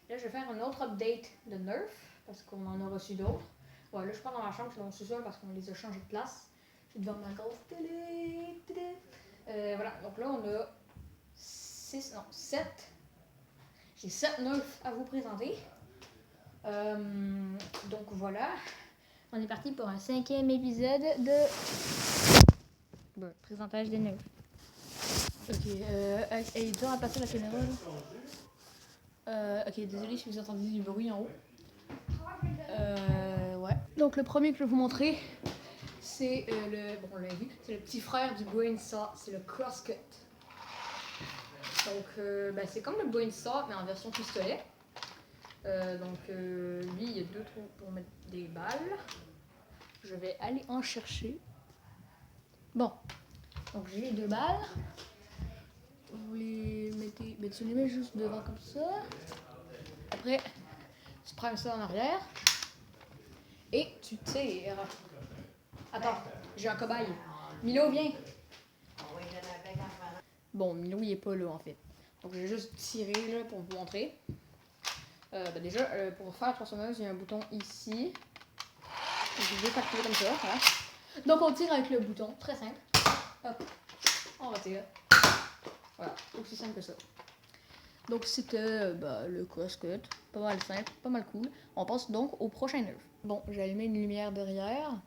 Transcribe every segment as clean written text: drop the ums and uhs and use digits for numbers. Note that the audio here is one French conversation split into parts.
Là, je vais faire un autre update de Nerf, parce qu'on en a reçu d'autres. Ouais, là, je suis pas dans ma chambre, je suis dans mon sous-sol parce qu'on les a changés de place. Je suis devant ma grosse télé. Voilà, donc là, on a 7. J'ai 7 Nerf à vous présenter. Donc voilà. On est parti pour un 5e épisode de présentage des Nerf. Ok, elle est dure à passer la caméra là. Ok, désolé si vous entendez du bruit en haut. Ouais. Donc le premier que je vais vous montrer, c'est on l'a vu, c'est le petit frère du Brain Saw, c'est le Crosscut. Donc c'est comme le Brain Saw mais en version pistolet. Lui, il y a 2 trous pour mettre des balles. Je vais aller en chercher. Bon, donc j'ai les 2 balles. Vous les mettez, tu les mets juste devant comme ça. Après, tu prends ça en arrière et tu tires. Attends, j'ai un cobaye. Milo, viens. Bon, Milo, il est pas là en fait. Donc, je vais juste tirer là pour vous montrer. Déjà, pour faire la tronçonneuse, il y a un bouton ici. Je vais facturer comme ça. Voilà. Donc, on tire avec le bouton. Très simple. Hop. On retire. Voilà. Aussi simple que ça. Donc, c'était le crosscut. Pas mal simple, pas mal cool. On passe donc au prochain Nerf. Bon, j'ai allumé une lumière derrière.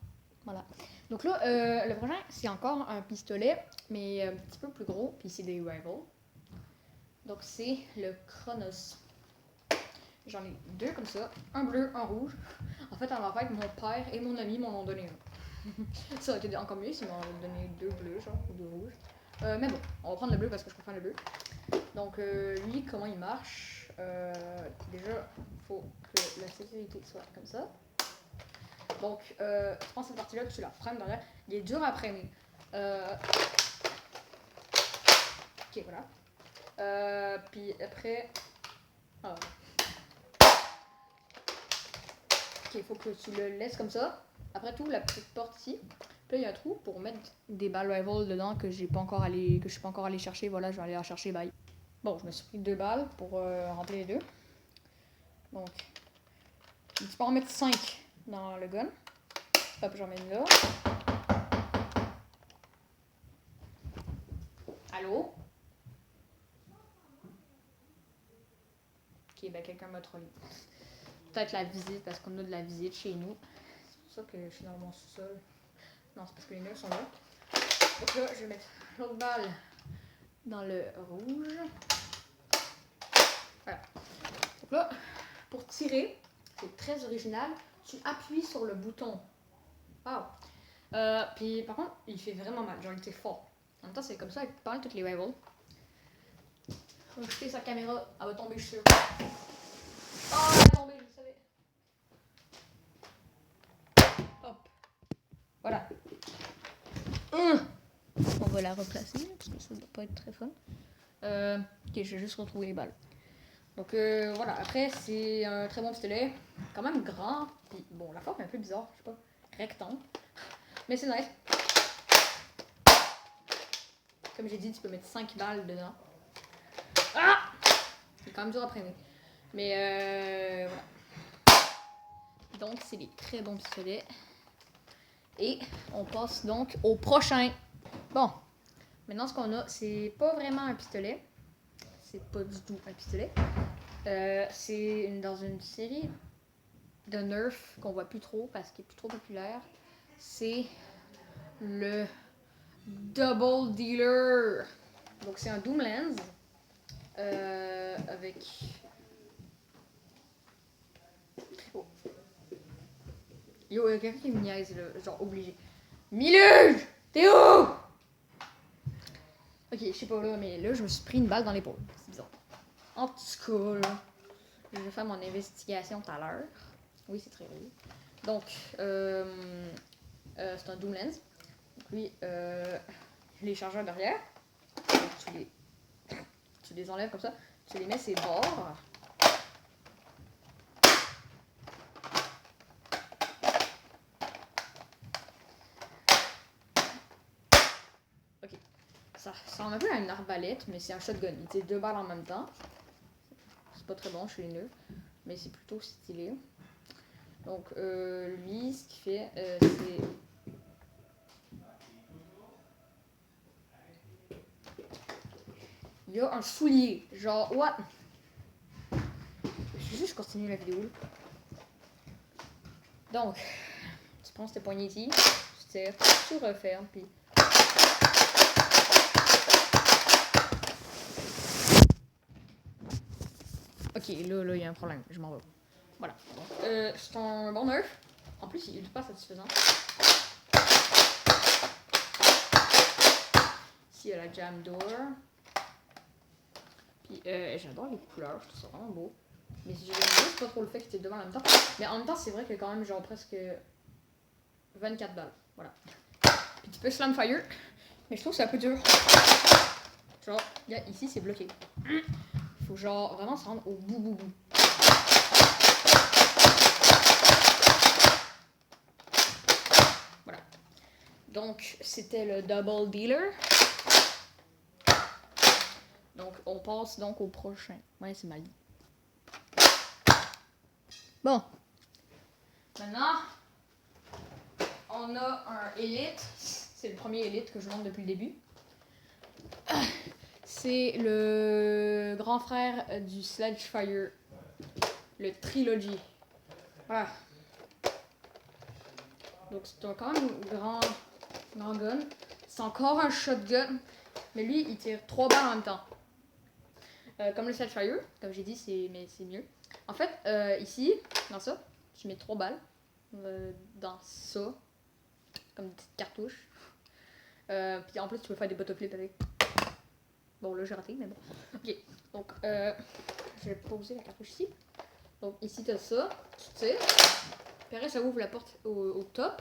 Voilà. Donc là, le prochain, c'est encore un pistolet, mais un petit peu plus gros, puis c'est des rivals. Donc c'est le Chronos. J'en ai 2 comme ça, un bleu, un rouge. En fait, mon père et mon ami m'en ont donné un. Ça aurait été encore mieux s'ils m'en avaient donné 2 bleus, genre, ou 2 rouges. Mais bon, on va prendre le bleu parce que je préfère le bleu. Donc lui, comment il marche? Déjà, il faut que la sécurité soit comme ça. Donc, je prends cette partie-là, tu la freines derrière. Il est dur à freiner. Ok, voilà. Puis après... Ok, il faut que tu le laisses comme ça. Après tout, la petite porte ici. Puis là, il y a un trou pour mettre des balles rival dedans que je suis pas encore allé chercher. Voilà, je vais aller la chercher, bye. Bon, je me suis pris 2 balles pour remplir les 2. Donc, tu peux en mettre 5 dans le gun. Hop, j'en mets une là. Allô? Ok, quelqu'un m'a trollé. Peut-être la visite, parce qu'on a de la visite chez nous. C'est pour ça que je suis dans mon sous-sol. Non, c'est parce que les murs sont là. Donc là, je vais mettre l'autre balle dans le rouge. Voilà. Donc là, pour tirer, c'est très original. Tu appuies sur le bouton. Wow. Puis par contre, il fait vraiment mal. Genre, il était fort. En même temps, c'est comme ça avec pas mal toutes les rivals. On va jeter sa caméra. Elle va tomber, je suis sûre. Oh, elle va tomber, je le savais. Hop. Voilà. On va la replacer parce que ça ne doit pas être très fun. Ok, je vais juste retrouver les balles. Donc voilà, après c'est un très bon pistolet, quand même grand, puis bon, la forme est un peu bizarre, je sais pas, rectangle, mais c'est nice. Comme j'ai dit, tu peux mettre 5 balles dedans. Ah! C'est quand même dur à freiner. Mais voilà. Donc c'est des très bons pistolets. Et on passe donc au prochain. Bon, maintenant ce qu'on a, c'est pas vraiment un pistolet. C'est pas du tout un pistolet. C'est dans une série de Nerf qu'on voit plus trop parce qu'il est plus trop populaire. C'est le Double Dealer. Donc c'est un Doomlands avec... Oh. Yo, il y a quelqu'un qui me niaise là, genre obligé. Miluge! T'es où? Ok, je sais pas là, mais là je me suis pris une balle dans l'épaule. C'est bizarre. En tout cas, là, je vais faire mon investigation tout à l'heure. Oui, c'est très vrai. Donc, c'est un Doomlands. Donc lui, les chargeurs derrière, tu les enlèves comme ça, tu les mets ses bords. Ok, ça ressemble un peu à une arbalète, mais c'est un shotgun. Il tire 2 balles en même temps. c'est pas très bon chez les neufs, mais c'est plutôt stylé. Donc lui, ce qu'il fait, c'est... Il y a un soulier, genre, what? Je vais juste continuer la vidéo. Donc, tu prends cette poignée ici, tu tires, tu refermes, puis... Ok, là, il y a un problème, je m'en vais. Voilà. C'est un bon neuf. En plus, il est pas satisfaisant. Ici, il y a la jam door. Puis, j'adore les couleurs, je trouve ça vraiment beau. Mais j'aime juste pas trop le fait que c'était devant en même temps. Mais en même temps, c'est vrai qu'il y a quand même genre presque 24 balles. Voilà. Puis tu peux slam fire, mais je trouve que c'est un peu dur. Genre, ici, c'est bloqué. Faut genre vraiment se rendre au bout. Voilà. Donc, c'était le double dealer. Donc, on passe donc au prochain. Ouais, c'est mal dit. Bon. Maintenant, on a un Elite. C'est le premier Elite que je montre depuis le début. C'est le grand frère du Sledgefire. Le Trilogy. Voilà. Donc c'est quand même un grand gun. C'est encore un shotgun. Mais lui, il tire 3 balles en même temps. Comme le Sledgefire, comme j'ai dit, c'est mieux. En fait, ici, dans ça, tu mets 3 balles. Dans ça. Comme une petite cartouche. Puis en plus, tu peux faire des bottle-flips avec. Bon, là, j'ai raté, mais bon. Ok, donc, je vais poser la cartouche ici. Donc, ici, tu as ça. Tu tires. Puis après, ça ouvre la porte au top.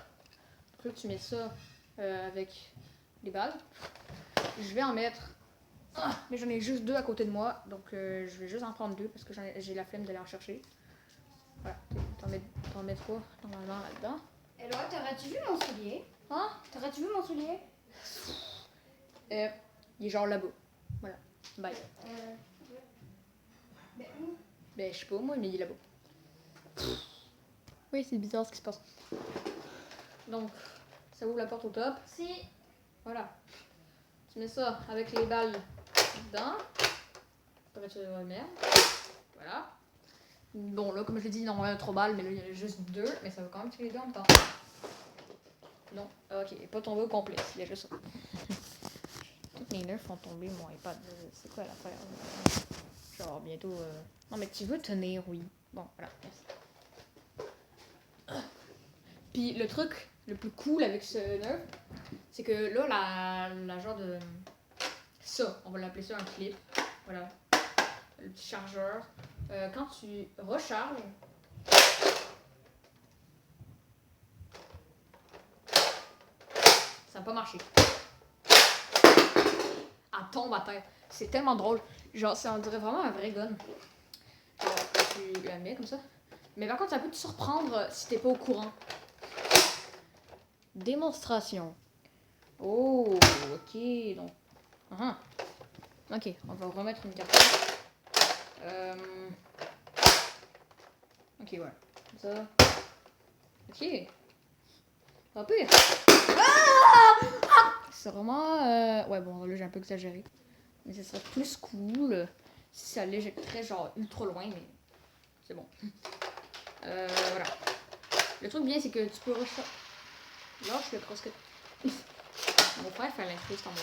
Donc là, tu mets ça avec les balles. Je vais en mettre... Ah, mais j'en ai juste 2 à côté de moi. Donc, je vais juste en prendre 2 parce que j'ai la flemme d'aller en chercher. Voilà, t'en mets 3 normalement là-dedans. Et Laura, t'aurais-tu vu mon soulier? Hein? T'aurais-tu vu mon soulier? Il est genre là-bas. Voilà. Bye. Ben où? Ben, je sais pas moi, mais il est là-bas. Oui, c'est bizarre ce qui se passe. Donc, ça ouvre la porte au top. Si. Voilà. Tu mets ça avec les balles dedans. Après, tu le remets. Voilà. Bon, là, comme je l'ai dit, normalement, il y a 3 balles, mais là, il y en a juste 2. Mais ça va quand même tirer les 2 en même temps. Non, ok, pas tombé au complet. Il y a juste ça. Toutes les nerfs font tomber mon iPad. C'est quoi l'affaire? Genre, bientôt... Non, mais tu veux tenir, oui. Bon, voilà, merci. Puis le truc le plus cool avec ce nerf, c'est que là, la genre de... Ça, on va l'appeler ça un clip. Voilà. Le petit chargeur. Quand tu recharges... Ça n'a pas marché. Elle tombe à terre. C'est tellement drôle. Genre, on dirait vraiment un vrai gun. Genre, tu la mets comme ça. Mais par contre, ça peut te surprendre si t'es pas au courant. Démonstration. Oh, ok. Donc, ok, on va remettre une carte. Ok, ouais. Ça. Ok. Pas pire. C'est vraiment... Ouais, bon, là, j'ai un peu exagéré. Mais ça serait plus cool si ça l'éjecterait genre ultra loin, mais c'est bon. Voilà. Le truc bien, c'est que tu peux recharger... Lâche le crosscut. Mon frère fait l'incruste en moi.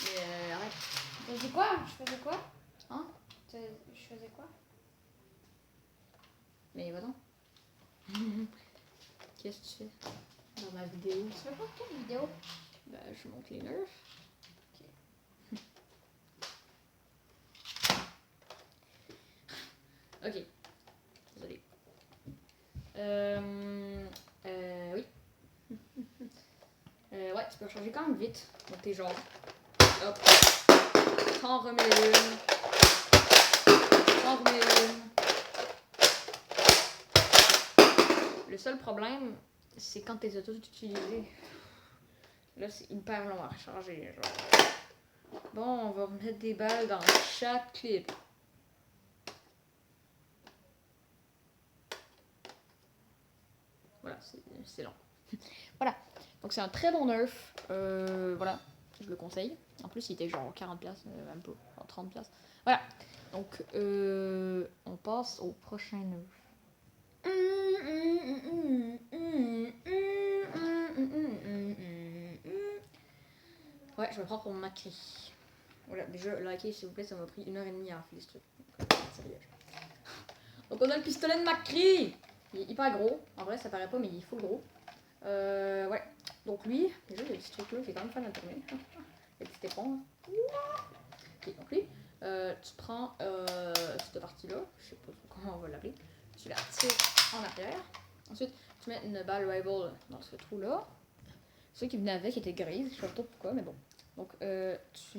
Mais arrête. Tu faisais quoi? Je faisais quoi? Hein? Je faisais quoi? Mais va donc. Qu'est-ce que tu fais dans ma vidéo? Tu fais quoi quelle vidéo? Ben, je montre les nerfs. Ok. Ok. Désolé. Oui. Ouais, tu peux changer quand même vite. Donc t'es genre... Hop. T'en remets une. T'en remets une. Le seul problème, c'est quand t'es tous utilisés. Là, c'est hyper long à recharger. Genre. Bon, on va remettre des balles dans chaque clip. Voilà, c'est long. Voilà, donc c'est un très bon nerf. Voilà, je le conseille. En plus, il était genre 40$, même pas, genre 30$. Voilà, donc on passe au prochain nerf. Ouais, je me prends pour Macri. Voilà, déjà, likez s'il vous plaît, ça m'a pris 1h30 à enfiler ce truc. Sérieux. Donc on a le pistolet de Macri. Il est hyper gros. En vrai, ça paraît pas, mais il est full gros. Ouais. Donc lui, déjà, il y a ce truc là qui est quand même fun à tourner. Le petit écran. Ok, donc lui, tu prends cette partie-là. Je sais pas comment on va l'appeler. Tu la tires en arrière. Ensuite, tu mets une balle rival dans ce trou-là. Ceux qui venaient avec étaient grises. Je sais pas pourquoi, mais bon. Donc, tu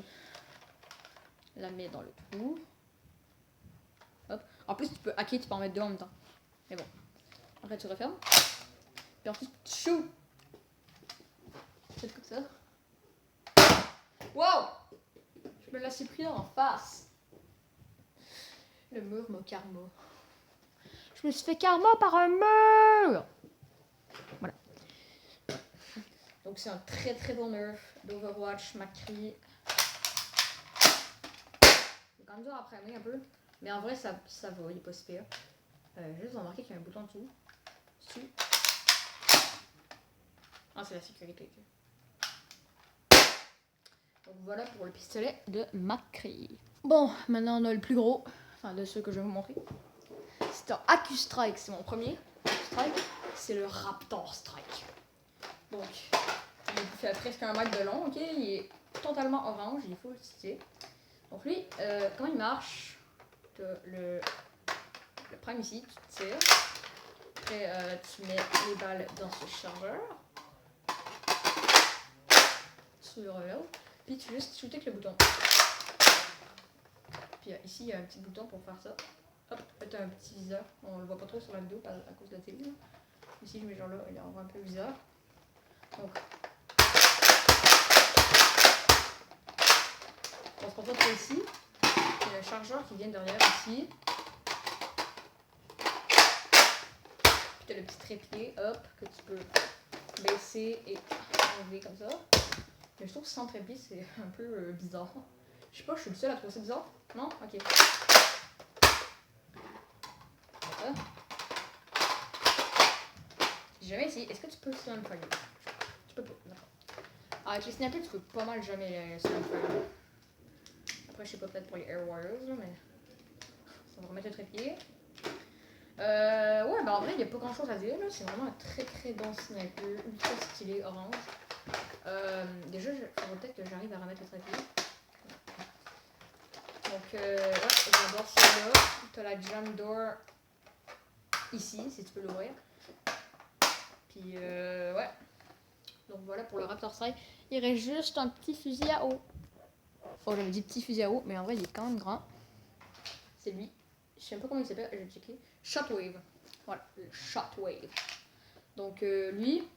la mets dans le trou. Hop. En plus, tu peux hacker, tu peux en mettre deux en même temps. Mais bon. Après, tu refermes. Puis ensuite, tu shoots. Faites comme ça. Wow! Je me la suis pris en face. Le mur m'a karma. Je me suis fait karma par un mur! Voilà. Donc, c'est un très très bon nerf d'Overwatch, Macri. C'est quand même dur à appréhender un peu. Mais en vrai, ça va, il est pas si pire. Juste remarquer qu'il y a un bouton dessous. Dessus. Ah, c'est la sécurité. Donc voilà pour le pistolet de Macri. Bon, maintenant on a le plus gros. Enfin, de ceux que je vais vous montrer. C'est un AccuStrike, c'est mon premier. AccuStrike, c'est le Raptor Strike. Donc, il fait presque 1 mètre de long, ok? Il est totalement orange, il est full stylé. Donc lui, comment il marche? Tu as le prime ici, tu tires. Après, tu mets les balles dans ce chargeur. Tu le relèves. Puis tu juste shooter avec le bouton. Puis ici, il y a un petit bouton pour faire ça. Hop, tu as un petit viseur. On le voit pas trop sur la vidéo à cause de la télé. Ici, je mets genre là, il envoie un peu le viseur. Donc, on se retrouve par ici. Il y a le chargeur qui vient derrière ici. Puis tu as le petit trépied, hop, que tu peux baisser et enlever comme ça. Mais je trouve que sans trépied, c'est un peu bizarre. Je sais pas, je suis le seul à trouver ça bizarre. Non? Ok. Voilà. J'ai jamais essayé. Est-ce que tu peux slam fire? Tu peux pas, d'accord. Avec les snappers, tu peux pas mal jamais slam fire. Après, je sais pas, peut-être pour les Air Warriors, là, mais on va remettre le trépied. Ouais, bah en vrai, il n'y a pas grand chose à dire. C'est vraiment un très très bon sniper, ultra stylé, orange. Déjà, il faudrait peut-être que j'arrive à remettre le trépied. Donc, ouais, j'adore celui-là. Tu as la jam door ici, si tu peux l'ouvrir. Puis, ouais. Donc voilà pour le Raptor Strike. Il reste juste un petit fusil à eau. Oh, j'avais dit petit fusil à eau, mais en vrai, il est quand même grand. C'est lui. Je sais pas comment il s'appelle, je vais checker. Shotwave. Voilà, le Shotwave. Donc, lui,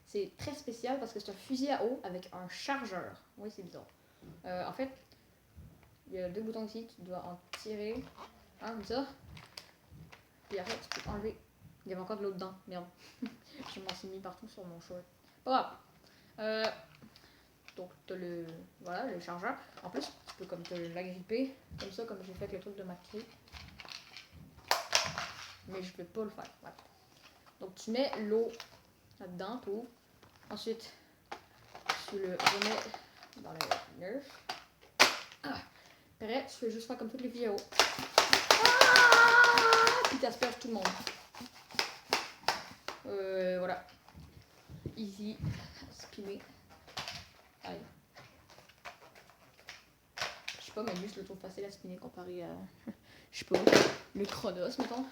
c'est très spécial parce que c'est un fusil à eau avec un chargeur. Oui, c'est bizarre. En fait, il y a deux boutons ici, tu dois en tirer un comme ça. Puis après, tu peux enlever. Il y avait encore de l'eau dedans. Merde. Je m'en suis mis partout sur mon short. Pas grave. Donc, tu as le, voilà, le chargeur. En plus, tu peux comme te l'agripper, comme ça, comme j'ai fait avec le truc de Macri. Mais je ne vais pas le faire. Voilà. Donc, tu mets l'eau là-dedans, tout. Ensuite, tu le remets dans le nerf. Ah. Après, tu fais juste faire comme toutes les vidéos. Ah! Puis tu asperges tout le monde. Voilà. Easy. Spinner. Aïe. Je sais pas, mais lui, je le trouve facile à spinner comparé à, je sais pas, le Chronos, mettons.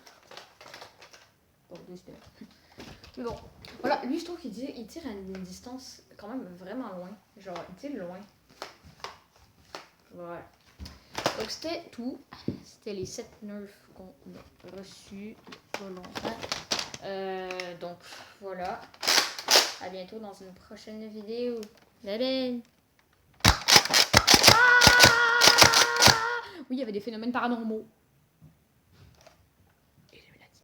Bon, deux spinners. Mais bon, voilà, lui, je trouve qu'il tire à une distance quand même vraiment loin. Genre, il tire loin. Voilà. Donc, c'était tout. C'était les 7 nerfs qu'on a reçus pas longtemps. Donc, voilà. À bientôt dans une prochaine vidéo. Bye bye! Oui, il y avait des phénomènes paranormaux.